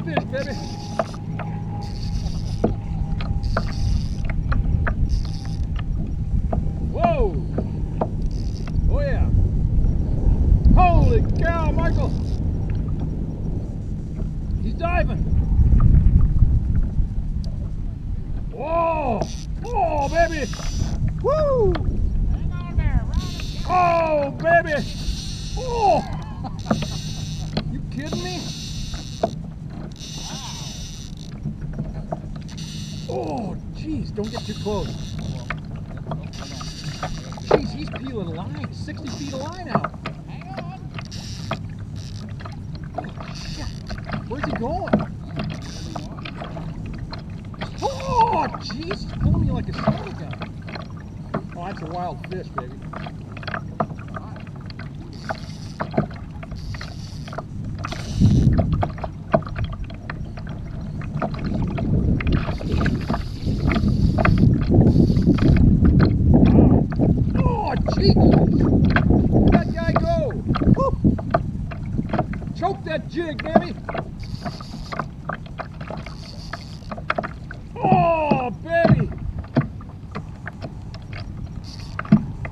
fish, baby. Whoa! Oh yeah! Holy cow, Michael! He's diving. Whoa! Oh, baby! Woo! Hang on there, oh, baby! Oh! You kidding me? Oh, jeez! Don't get too close. Jeez, he's peeling line. 60 feet of line out. Hang on. Oh, shit. Where's he going? Oh, jeez, he's pulling me like a stun gun. Oh, that's a wild fish, baby. Oh, jeez. Where'd that guy go? Woo. Choke that jig, baby. Oh, baby!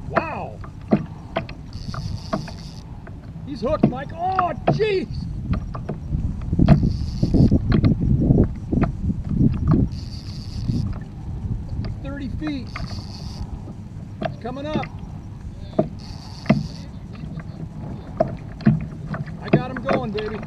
Wow! He's hooked, Mike. Oh, jeez! Feet. It's coming up. I got him going, baby.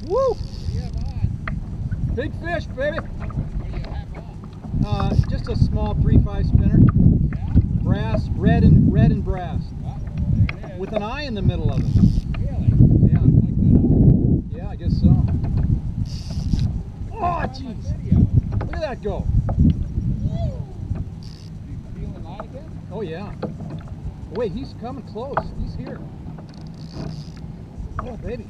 Woo! Big fish, baby. Just a small 3.5 spinner. Yeah? Brass, red and brass. Well, there it is. With an eye in the middle of it. Really? Yeah. Like that. Yeah, I guess so. Oh, jeez. Look at that go. You feeling light again? Oh, yeah. Wait, he's coming close. He's here. Oh, baby.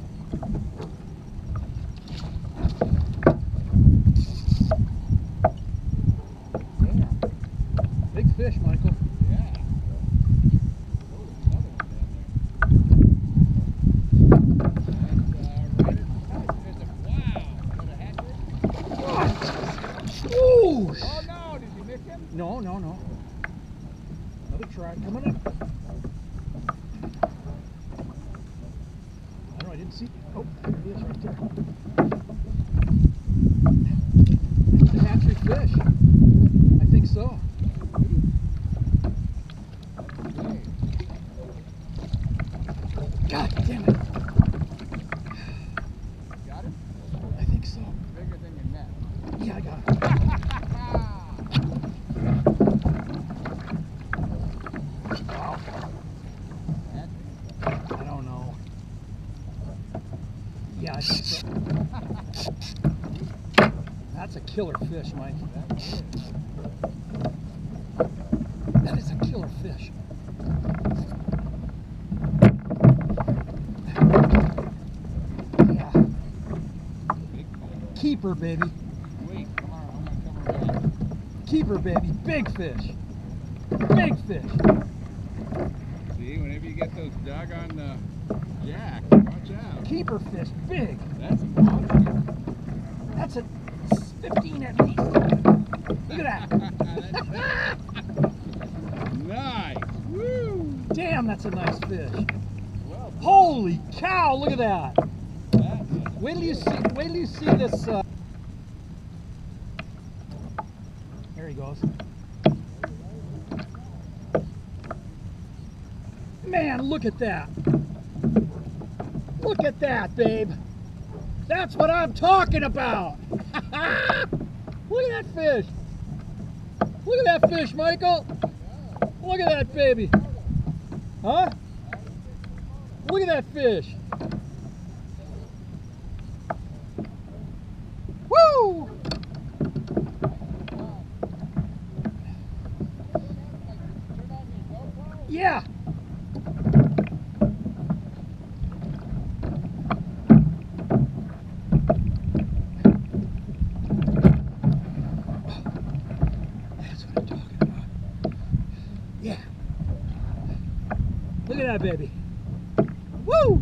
Big fish, Michael. Yeah. Oh, there's another one down there. That's right at the top. Wow. What a hatchery. Ooh! Oh no, did you miss him? No, no, no. Another try coming up. I don't know, I didn't see. Oh, there it is right there. It's a hatchery fish. I think so. God damn it. Got him? I think so. Bigger than your net. Yeah, I got it. Wow. I don't know. Yeah, I think so. That's a killer fish, Mike. That is a killer fish. Yeah. Keeper, baby. Wait, come on, I'm gonna come around. Keeper, baby. Big fish. Big fish. See, whenever you get those doggone jack, watch out. Keeper fish. Big. That's a monster. That's a 15 at least. Look at that. Nice. Woo! Damn, that's a nice fish. Well, Holy cow, look at that. that Wait till you see this. There he goes. Man, look at that. Look at that, babe. That's what I'm talking about. Look at that fish. Look at that fish, Michael. Look at that baby. Huh? Look at that fish. Woo! Yeah. Yeah. Look at that baby. Woo!